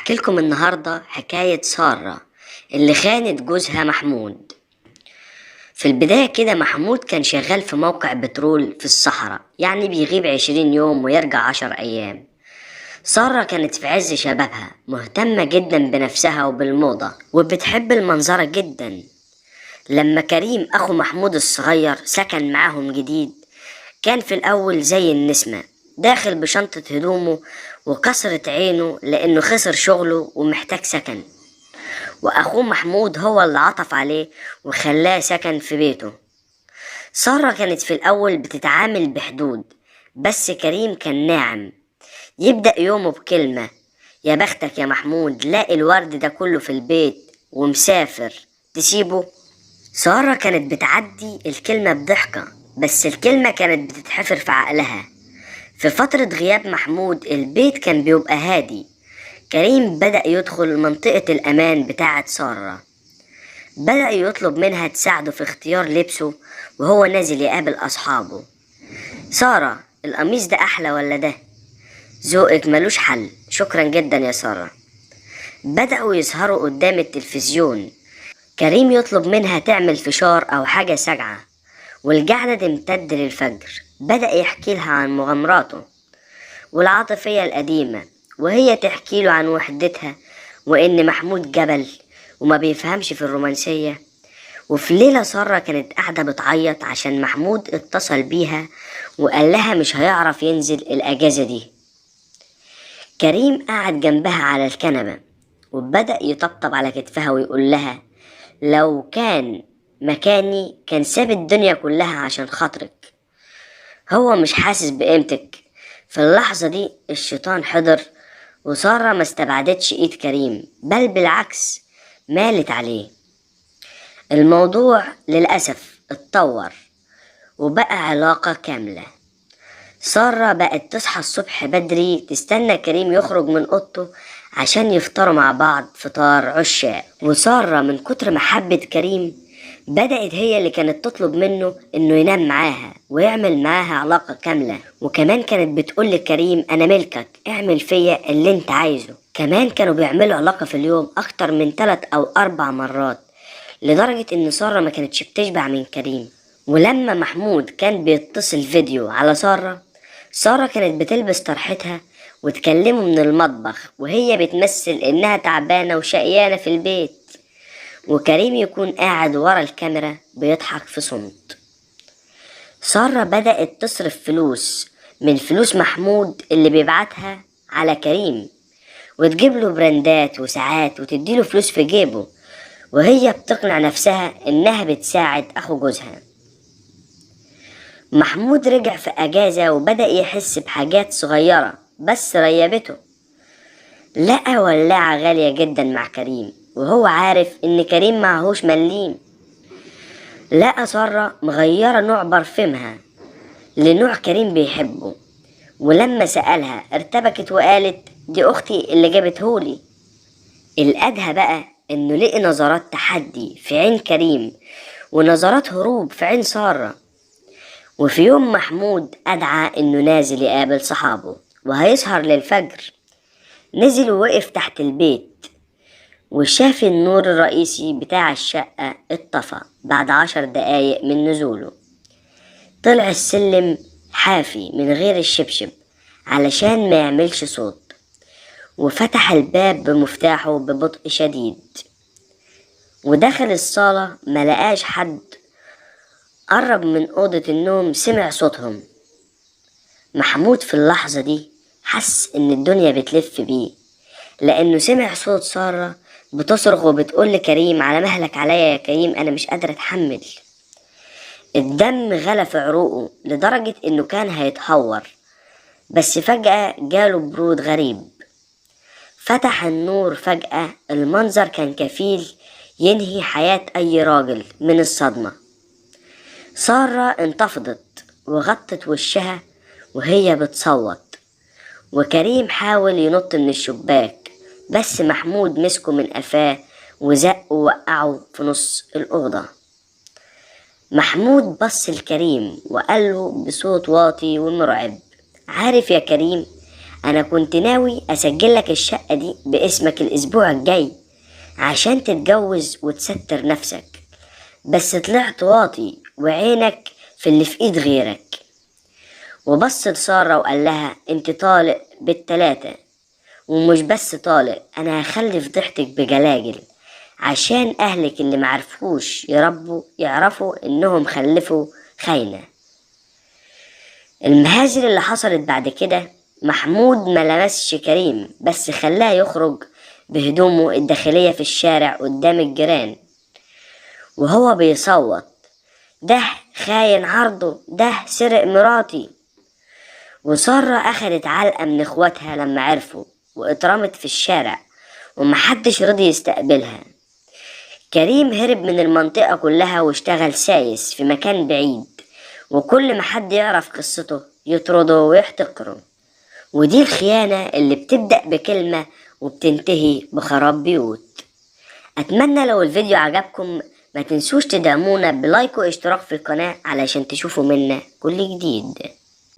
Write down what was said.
هحكي لكم النهاردة حكاية سارة اللي خانت جوزها محمود. في البداية كده محمود كان شغال في موقع بترول في الصحراء، يعني بيغيب 20 يوم ويرجع 10 أيام. سارة كانت في عز شبابها، مهتمة جدا بنفسها وبالموضة وبتحب المنظرة جدا. لما كريم أخو محمود الصغير سكن معاهم جديد، كان في الأول زي النسمة، داخل بشنطة هدومه وكسرت عينه لأنه خسر شغله ومحتاج سكن، وأخوه محمود هو اللي عطف عليه وخلاه سكن في بيته. سارة كانت في الأول بتتعامل بحدود، بس كريم كان ناعم، يبدأ يومه بكلمة: يا بختك يا محمود، لاقي الورد ده كله في البيت ومسافر تسيبه. سارة كانت بتعدي الكلمة بضحكة، بس الكلمة كانت بتتحفر في عقلها. في فترة غياب محمود البيت كان بيبقى هادي. كريم بدأ يدخل منطقة الأمان بتاعة سارة، بدأ يطلب منها تساعده في اختيار لبسه وهو نازل يقابل أصحابه. سارة، القميص ده أحلى ولا ده؟ ذوقك ملوش حل، شكرا جدا يا سارة. بدأوا يسهروا قدام التلفزيون. كريم يطلب منها تعمل فشار أو حاجة ساقعة، والقعدة تمتد للفجر. بدأ يحكي لها عن مغامراته والعاطفية القديمة، وهي تحكي له عن وحدتها وإن محمود جبل وما بيفهمش في الرومانسية. وفي ليلة سارة كانت قاعدة بتعيط عشان محمود اتصل بيها وقال لها مش هيعرف ينزل الأجازة دي. كريم قعد جنبها على الكنبة وبدأ يطبطب على كتفها ويقول لها: لو كان مكاني كان ساب الدنيا كلها عشان خاطرك. هو مش حاسس بقيمتك. في اللحظة دي الشيطان حضر، وسارة ما استبعدتش ايد كريم، بل بالعكس مالت عليه. الموضوع للأسف اتطور وبقى علاقة كاملة. سارة بقت تصحى الصبح بدري تستنى كريم يخرج من اوضته عشان يفطروا مع بعض فطار عشاء. وسارة من كتر محبة كريم بدأت هي اللي كانت تطلب منه انه ينام معاها ويعمل معاها علاقة كاملة، وكمان كانت بتقول لكريم: انا ملكك، اعمل فيا اللي انت عايزه. كمان كانوا بيعملوا علاقة في اليوم اكتر من 3 أو 4 مرات، لدرجة ان سارة ما كانتش بتشبع من كريم. ولما محمود كان بيتصل فيديو على سارة كانت بتلبس طرحتها وتكلمه من المطبخ وهي بتمثل انها تعبانة وشقيانة في البيت، وكريم يكون قاعد ورا الكاميرا بيضحك في صمت. سارة بدأت تصرف فلوس من فلوس محمود اللي بيبعتها على كريم، وتجيب له براندات وساعات وتديله فلوس في جيبه، وهي بتقنع نفسها انها بتساعد اخو جوزها. محمود رجع في اجازة وبدأ يحس بحاجات صغيرة بس ريبته. لقى ولاعة غالية جدا مع كريم وهو عارف ان كريم معهوش مليم. لقى سارة مغيرة نوع برفمها لنوع كريم بيحبه، ولما سألها ارتبكت وقالت: دي اختي اللي جابتهولي. الأدهى بقى انه لقي نظرات تحدي في عين كريم ونظرات هروب في عين سارة. وفي يوم محمود أدعى إنه نازل يقابل صحابه وهيسهر للفجر. نزل ووقف تحت البيت وشاف النور الرئيسي بتاع الشقة اتطفى بعد 10 دقايق من نزوله. طلع السلم حافي من غير الشبشب علشان ما يعملش صوت، وفتح الباب بمفتاحه ببطء شديد ودخل الصالة. ملقاش حد. قرب من أوضة النوم، سمع صوتهم. محمود في اللحظة دي حس إن الدنيا بتلف بيه، لأنه سمع صوت سارة بتصرخ وبتقول لكريم: على مهلك عليا يا كريم، أنا مش قادرة أتحمل. الدم غلى في عروقه لدرجة إنه كان هيتهور، بس فجأة جاله برود غريب. فتح النور فجأة، المنظر كان كفيل ينهي حياة أي راجل من الصدمة. سارة انتفضت وغطت وشها وهي بتصوت، وكريم حاول ينط من الشباك بس محمود مسكه من قفاه وزقه ووقعه في نص الأوضة. محمود بص لكريم وقاله بصوت واطي ومرعب: عارف يا كريم، أنا كنت ناوي أسجل لك الشقة دي باسمك الأسبوع الجاي عشان تتجوز وتستر نفسك، بس طلعت واطي وعينك في اللي في ايد غيرك. وبص لسارة وقال لها انت طالق بالتلاتة، ومش بس طالق، انا هخلي فضيحتك بجلاجل عشان اهلك اللي معرفوش يربوا يعرفوا انهم خلفوا خاينة. المهازل اللي حصلت بعد كده، محمود ما لمسش كريم بس خلاه يخرج بهدومه الداخلية في الشارع قدام الجيران وهو بيصوت: ده خاين عرضه، ده سرق مراتي. وسارة أخدت علقة من اخواتها لما عرفوا واترمت في الشارع ومحدش رضي يستقبلها. كريم هرب من المنطقة كلها واشتغل سايس في مكان بعيد، وكل ما حد يعرف قصته يطرده ويحتقره. ودي الخيانة اللي بتبدأ بكلمة وبتنتهي بخراب بيوت. أتمنى لو الفيديو عجبكم ما تنسوش تدعمونا بلايك واشتراك في القناة علشان تشوفوا منا كل جديد.